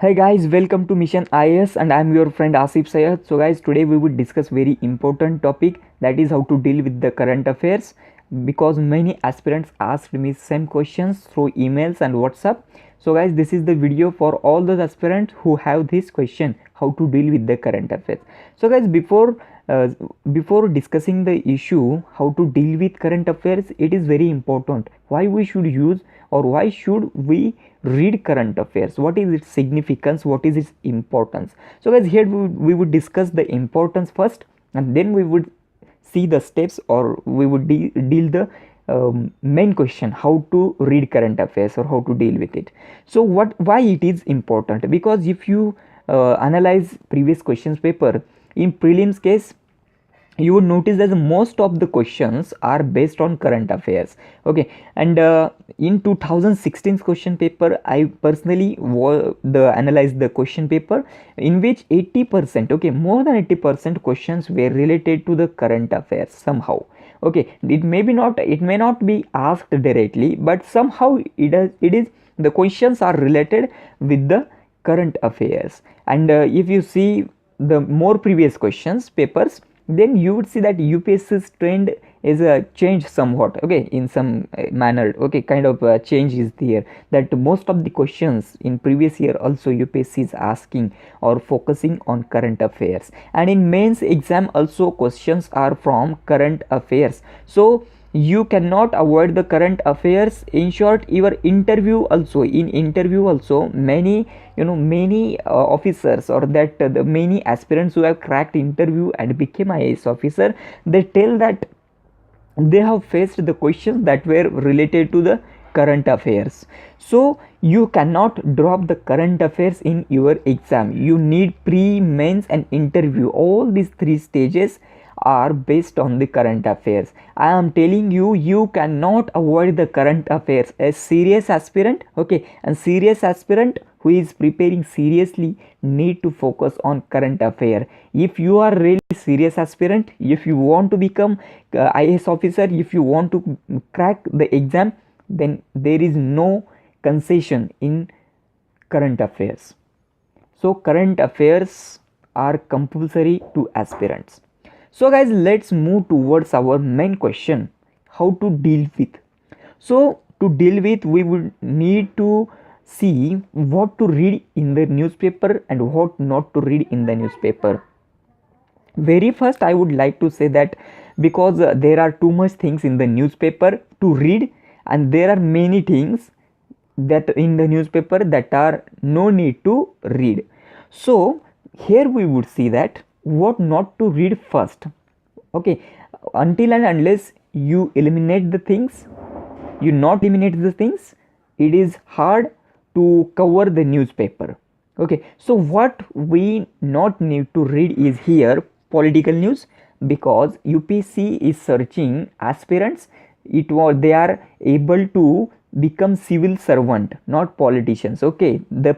Hey guys, welcome to Mission IAS and I'm your friend Asif Sayed. So guys, today we would discuss very important topic, that is how to deal with the current affairs, because many aspirants asked me same questions through emails and WhatsApp. So guys, this is the video for all those aspirants who have this question, how to deal with the current affairs. So guys, uh, before discussing the issue how to deal with current affairs, it is very important why we should use or why should we read current affairs, what is its significance, what is its importance. So guys, here we would discuss the importance first, and then we would see the steps, or we would deal the main question, how to read current affairs or how to deal with it. So why it is important? Because if you analyze previous questions paper in prelims case, you would notice that most of the questions are based on current affairs. Okay, and in 2016 question paper, I personally analyzed the question paper, in which 80%, okay, more than 80% questions were related to the current affairs somehow. Okay, it may not be asked directly, but somehow it is the questions are related with the current affairs. And if you see the more previous questions papers, then you would see that UPSC's trend is changed somewhat, okay, in some manner, okay, kind of change is there, that most of the questions in previous year also UPSC is asking or focusing on current affairs, and in mains exam also questions are from current affairs. So you cannot avoid the current affairs. In short, your interview also, in interview also, many officers, or that the many aspirants who have cracked interview and became IAS officer, they tell that they have faced the questions that were related to the current affairs. So you cannot drop the current affairs in your exam. You need pre, mains and interview. All these three stages are based on the current affairs. I am telling you, you cannot avoid the current affairs. A serious aspirant, okay, and serious aspirant who is preparing seriously need to focus on current affair. If you are really serious aspirant, if you want to become IAS officer, if you want to crack the exam, then there is no concession in current affairs. So current affairs are compulsory to aspirants. So guys, let's move towards our main question, how to deal with. So to deal with, we would need to see what to read in the newspaper and what not to read in the newspaper. Very first, I would like to say that because there are too much things in the newspaper to read, and there are many things that in the newspaper that are no need to read. So here we would see that what not to read first. Okay, until and unless you eliminate the things, you not eliminate the things, it is hard to cover the newspaper. Okay, so what we not need to read is here political news, because UPSC is searching aspirants. They are able to become civil servant, not politicians. Okay, the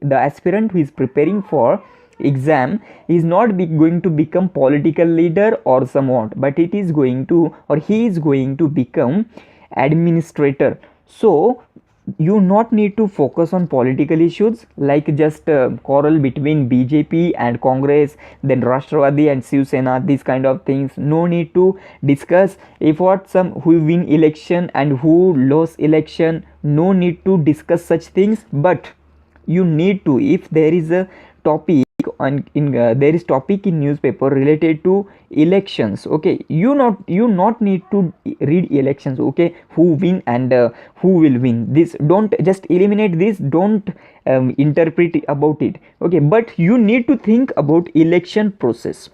aspirant who is preparing for exam is not going to become political leader or someone, but it is going to, or he is going to become administrator. So you not need to focus on political issues like just quarrel between BJP and Congress, then Rashtrawaddi and Shiv Sena, these kind of things. No need to discuss if what some who win election and who lost election. No need to discuss such things. But you need to, if there is a topic there is topic in newspaper related to elections, okay, you not need to read elections, okay, who win and who will win. This don't just eliminate this, don't interpret about it, okay, but you need to think about election process.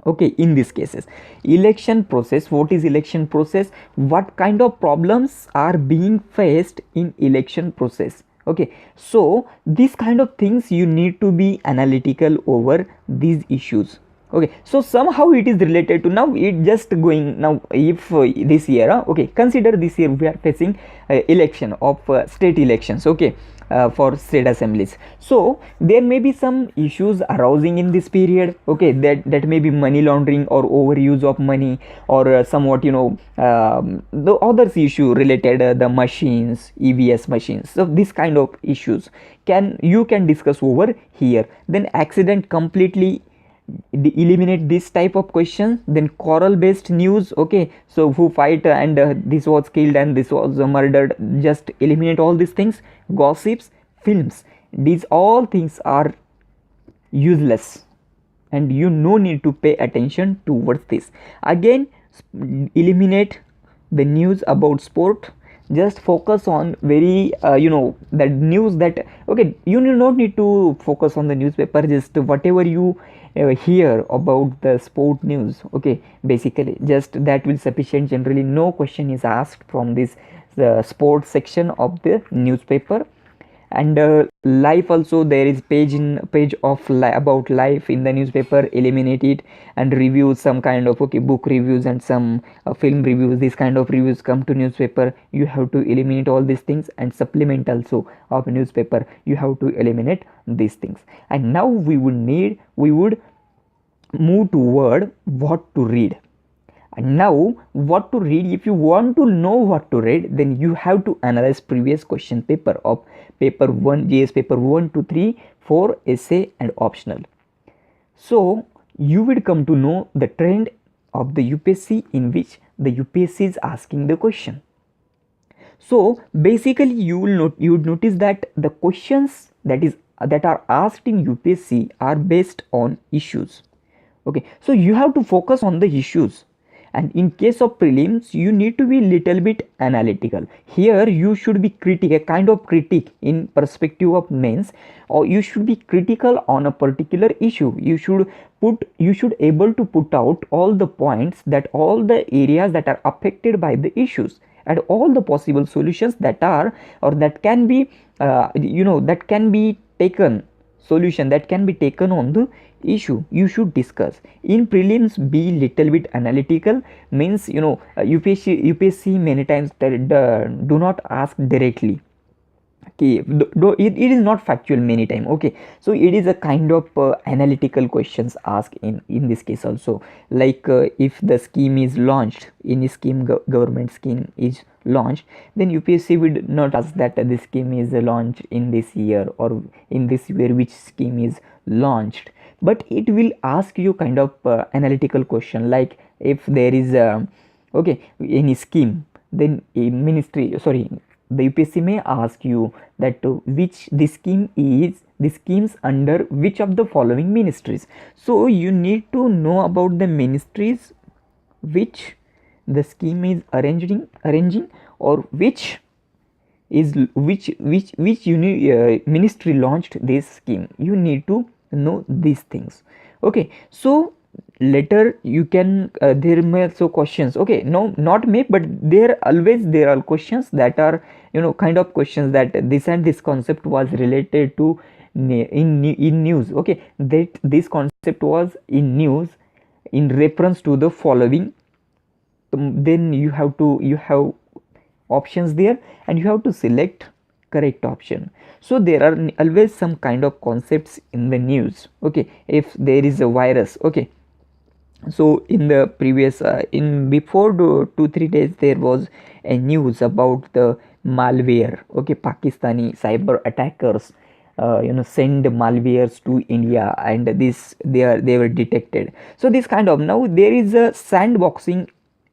Okay, in these cases, election process, what is election process, what kind of problems are being faced in election process. Okay, so these kind of things you need to be analytical over these issues. Okay, so somehow it is related to, now it just going now, if this year okay, consider this year we are facing election of state elections. Okay, for state assemblies. So there may be some issues arising in this period, okay, that may be money laundering or overuse of money, or somewhat, the others issue related, the machines, EVS machines. So this kind of issues you can discuss over here. Then accident completely eliminate this type of questions. Then quarrel based news, okay, so who fight and this was killed and this was murdered, just eliminate all these things. Gossips, films, these all things are useless and you no need to pay attention towards this. Again, eliminate the news about sport. Just focus on very that news that, okay, you do not need to focus on the newspaper, just whatever you hear about the sport news, okay, basically just that will sufficient. Generally no question is asked from this sports section of the newspaper. And life also, there is page of about life in the newspaper, eliminate it. And reviews, some kind of, okay, book reviews and some film reviews, this kind of reviews come to newspaper, you have to eliminate all these things. And supplement also of newspaper, you have to eliminate these things. And now we would move toward what to read. And now what to read, if you want to know what to read, then you have to analyze previous question paper of paper 1, GS paper 1 to 3, 4, essay and optional. So you will come to know the trend of the UPSC in which the UPSC is asking the question. So basically you would notice that the questions that are asked in UPSC are based on issues. Okay, so you have to focus on the issues. And in case of prelims, you need to be little bit analytical. Here you should be a kind of critic in perspective of mains, or you should be critical on a particular issue. You should able to put out all the points, that all the areas that are affected by the issues, and all the possible solutions that are, or that can be that can be taken, solution that can be taken on the issue you should discuss. In prelims, be little bit analytical, means UPSC many times do not ask directly, okay, it is not factual many time, okay, so it is a kind of analytical questions asked in this case also. Like if the scheme is launched, any scheme, government scheme is launched, then UPSC would not ask that this scheme is launched in this year or in this year which scheme is launched, but it will ask you kind of analytical question. Like if there is any scheme, then a ministry, sorry, the UPSC may ask you that which the schemes under which of the following ministries. So you need to know about the ministries which the scheme is arranging, or which ministry launched this scheme. You need to know these things, okay. So later you can there may also questions, okay, no, not may, but there are questions that are kind of questions that this and this concept was related to in news, okay, that this concept was in news in reference to the following. Then you have options there and you have to select correct option. So there are always some kind of concepts in the news, okay. If there is a virus, okay, so in the previous in before 2-3 days there was a news about the malware, okay, Pakistani cyber attackers send malwares to India, and they were detected. So this kind of, now there is a sandboxing,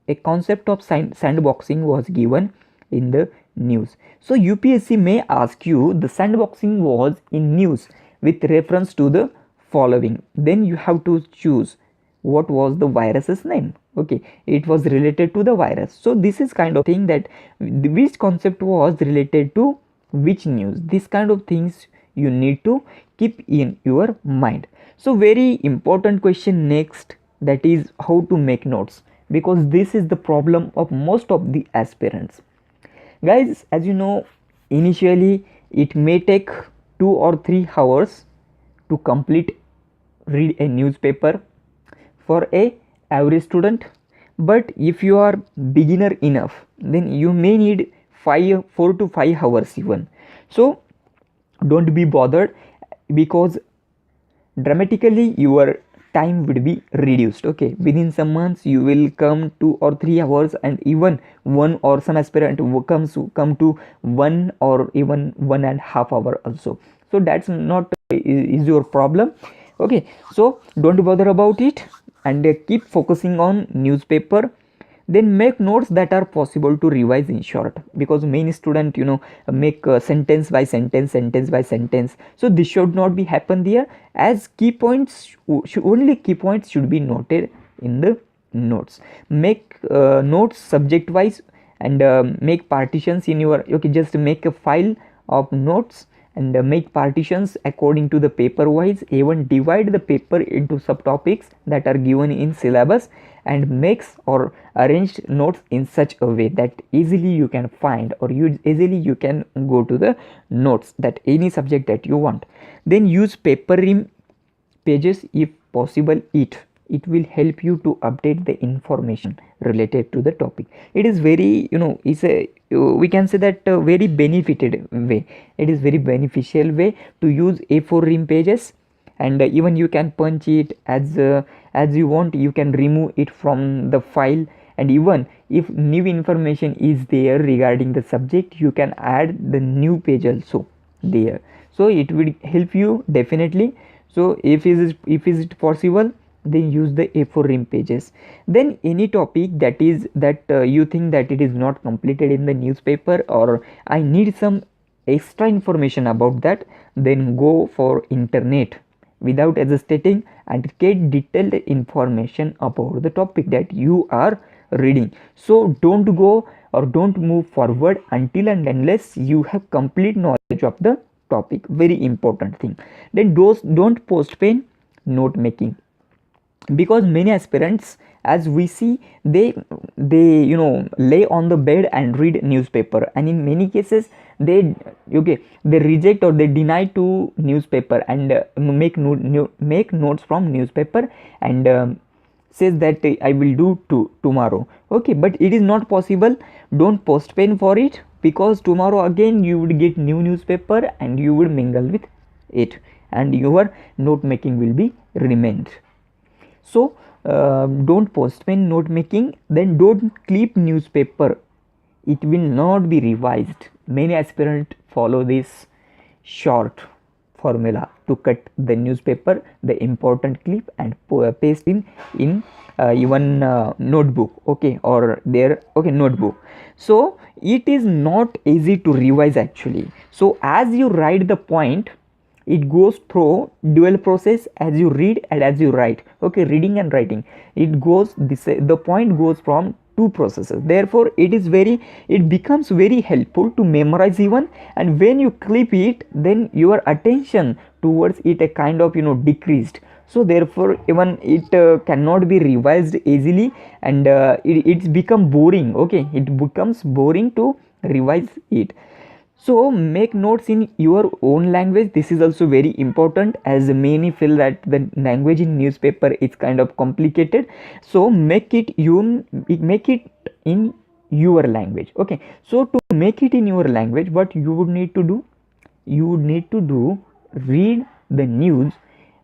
a concept of sandboxing was given in the news. So UPSC may ask you the sandboxing was in news with reference to the following. Then you have to choose what was the virus's name, okay, it was related to the virus. So this is kind of thing that which concept was related to which news. This kind of things you need to keep in your mind. So very important question next, that is how to make notes, because this is the problem of most of the aspirants. Guys, as you know, initially it may take 2 or 3 hours to complete read a newspaper for a average student, but if you are beginner enough, then you may need 4 to 5 hours even. So Don't be bothered, because dramatically your time would be reduced. Okay, within some months you will come 2 or 3 hours, and even one, or some aspirant come to 1 or even 1.5 hour also. So that's not is your problem. Okay, so don't bother about it, and keep focusing on newspaper. Then make notes that are possible to revise in short, because many student make sentence by sentence, sentence by sentence. So this should not be happen there, as key points only key points should be noted in the notes. Make notes subject wise, and make partitions in your, okay, just make a file of notes, and make partitions according to the paper wise. Even divide the paper into subtopics that are given in syllabus, and makes or arranged notes in such a way that easily you can find, or easily you can go to the notes that any subject that you want. Then use paper rim pages if possible. It will help you to update the information related to the topic. It is very, it's a, we can say that a very benefited way. It is very beneficial way to use A4 rim pages, and even you can punch it as you want. You can remove it from the file, and even if new information is there regarding the subject, you can add the new page also there. So it will help you definitely. So if is it possible, then use the A4 rim pages. Then any topic that you think that it is not completed in the newspaper, or I need some extra information about that, then go for internet without hesitating and get detailed information about the topic that you are reading. So don't go or don't move forward until and unless you have complete knowledge of the topic. Very important thing. Then don't postpone note making, because many aspirants, as we see, they lay on the bed and read newspaper, and in many cases they they reject or they deny to newspaper, and make notes from newspaper, and says that I will do tomorrow. Okay, but it is not possible. Don't postpone for it, because tomorrow again you would get new newspaper and you would mingle with it, and your note making will be remained. So don't postpone note making. Then don't clip newspaper, it will not be revised. Many aspirants follow this short formula to cut the newspaper, the important clip, and paste in even notebook, okay, or their notebook. So it is not easy to revise actually. So as you write the point, it goes through dual process, as you read and as you write. Okay, reading and writing, it goes the point goes from two processes. Therefore it becomes very helpful to memorize even, and when you clip it, then your attention towards it a kind of decreased. So therefore even it cannot be revised easily, and it's become boring. Okay, it becomes boring to revise it. So make notes in your own language. This is also very important, as many feel that the language in newspaper is kind of complicated. So make it in your language. Okay, so to make it in your language, what you would need to do, read the news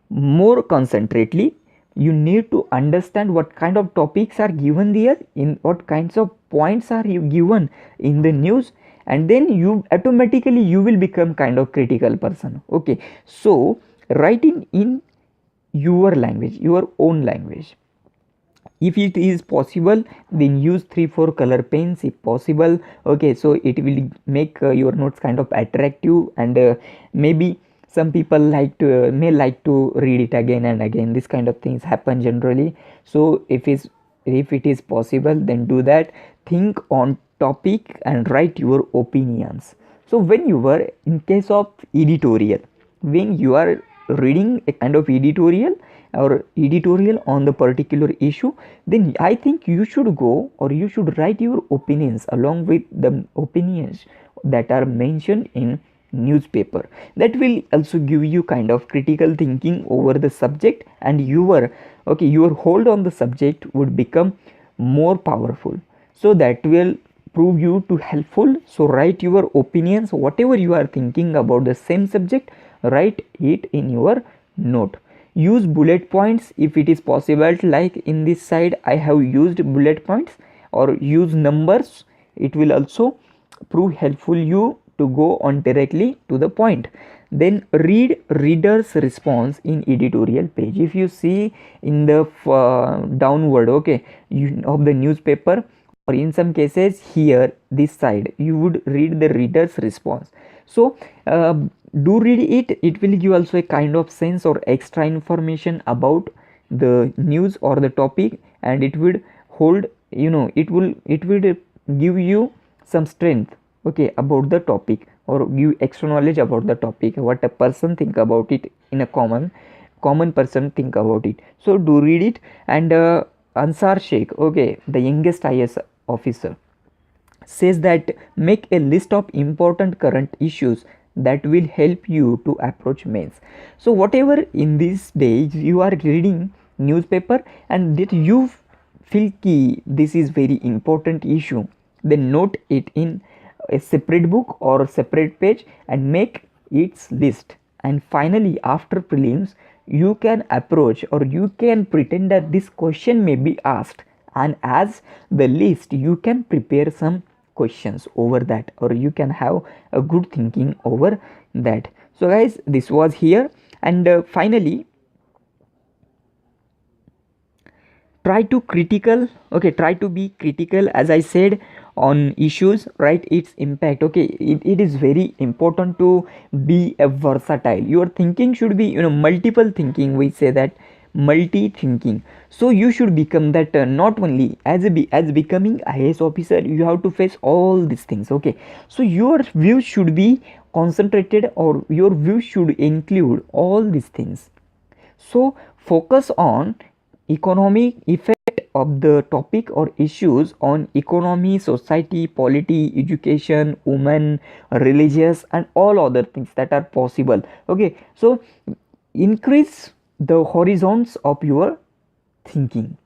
more concentrately. You need to understand what kind of topics are given there, in what kinds of points are you given in the news, and then you automatically you will become kind of critical person. Okay, so writing in your language, your own language. If it is possible, then use 3-4 color pens if possible. Okay, so it will make your notes kind of attractive, and maybe some people may like to read it again and again. This kind of things happen generally. So if it is possible, then do that. Think on topic and write your opinions. So when you were in case of editorial, when you are reading a kind of editorial on the particular issue, then I think you should go, or you should write your opinions along with the opinions that are mentioned in newspaper. That will also give you kind of critical thinking over the subject, and your hold on the subject would become more powerful. So that will prove you to helpful. So write your opinions, whatever you are thinking about the same subject, write it in your note. Use bullet points if it is possible, like in this side I have used bullet points, or use numbers. It will also prove helpful you to go on directly to the point. Then read reader's response in editorial page. If you see in the downward, okay, of the newspaper, or in some cases here this side, you would read the reader's response. So do read it. It will give also a kind of sense or extra information about the news or the topic, and it would hold, it would give you some strength, okay, about the topic, or give extra knowledge about the topic, what a person think about it, in a common person think about it. So do read it. And Ansar Sheikh, okay, the youngest IAS officer, says that make a list of important current issues that will help you to approach mains. So whatever in these days you are reading newspaper and that you feel key, this is very important issue, then note it in a separate book or a separate page and make its list. And finally, after prelims, you can approach, or you can pretend that this question may be asked, and as the list you can prepare some questions over that, or you can have a good thinking over that. So guys, this was here. And finally, try to be critical, as I said, on issues, right? Its impact, okay, it is very important to be a versatile. Your thinking should be, multiple thinking, we say that multi thinking. So you should become that, not only as becoming IAS officer you have to face all these things, okay. So your view should be concentrated, or your view should include all these things. So focus on economic effect of the topic or issues on economy, society, polity, education, women, religious, and all other things that are possible, okay. So increase the horizons of your thinking.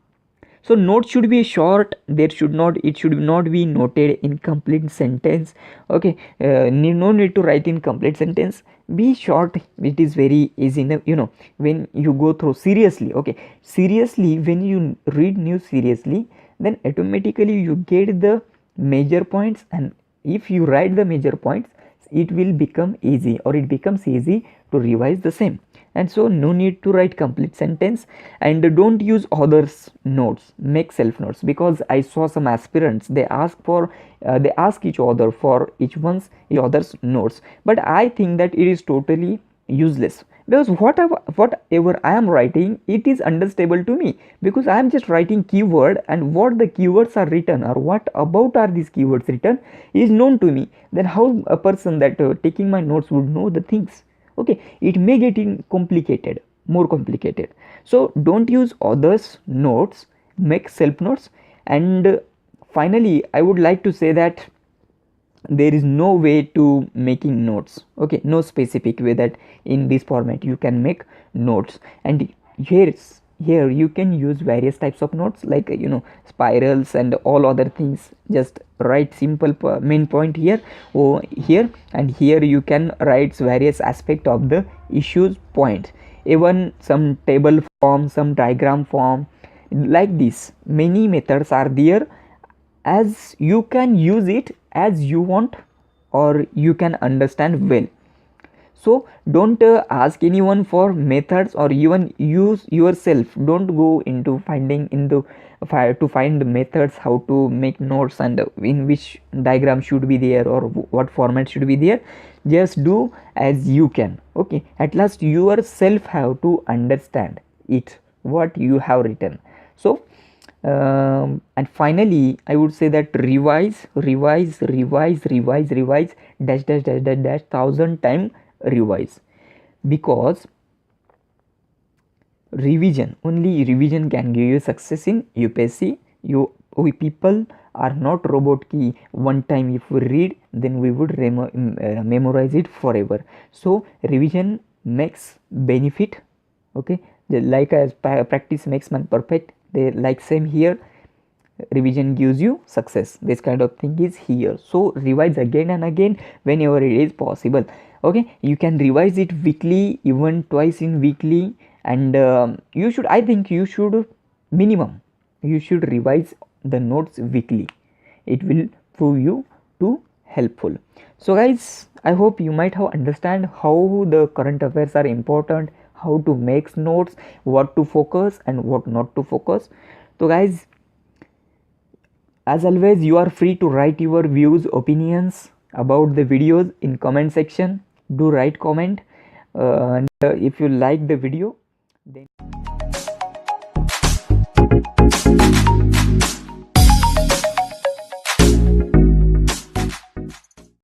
So notes should be short. It should not be noted in complete sentence, okay. No need to write in complete sentence. Be short. It is very easy, when you go through seriously, okay, seriously, when you read news seriously, then automatically you get the major points, and if you write the major points, it will become easy, or it becomes easy to revise the same. And so no need to write complete sentence. And don't use others notes, make self notes, because I saw some aspirants, they ask each other for each other's notes, but I think that it is totally useless, because whatever I am writing, it is understandable to me, because I am just writing keyword, and what the keywords are written, or what about are these keywords written, is known to me. Then how a person that taking my notes would know the things, okay. It may get more complicated. So don't use others notes, make self notes. And finally, I would like to say that there is no way to making notes, okay, no specific way that in this format you can make notes. And here you can use various types of notes, like spirals and all other things. Just write simple main point here, or here, and here you can write various aspect of the issues point, even some table form, some diagram form, like this. Many methods are there, as you can use it as you want, or you can understand well. So don't ask anyone for methods, or even use yourself. Don't go into to find methods, how to make notes, and in which diagram should be there, or what format should be there. Just do as you can, okay. At last yourself have to understand it, what you have written. So and finally, I would say that revise dash 1000 times revise, because only revision can give you success in UPSC. We people are not robot ki one time if we read, then we would memorize it forever. So revision makes benefit, okay. Like as practice makes man perfect, they like same here. revision gives you success. This kind of thing is here. So revise again and again whenever it is possible. Okay, you can revise it weekly, even twice in weekly, and you should, I think you should, minimum you should revise the notes weekly. It will prove you to helpful. So guys, I hope you might have understand how the current affairs are important, how to make notes, what to focus and what not to focus. So guys, as always, you are free to write your views, opinions about the videos in comment section. Do write comment, and if you like the video, then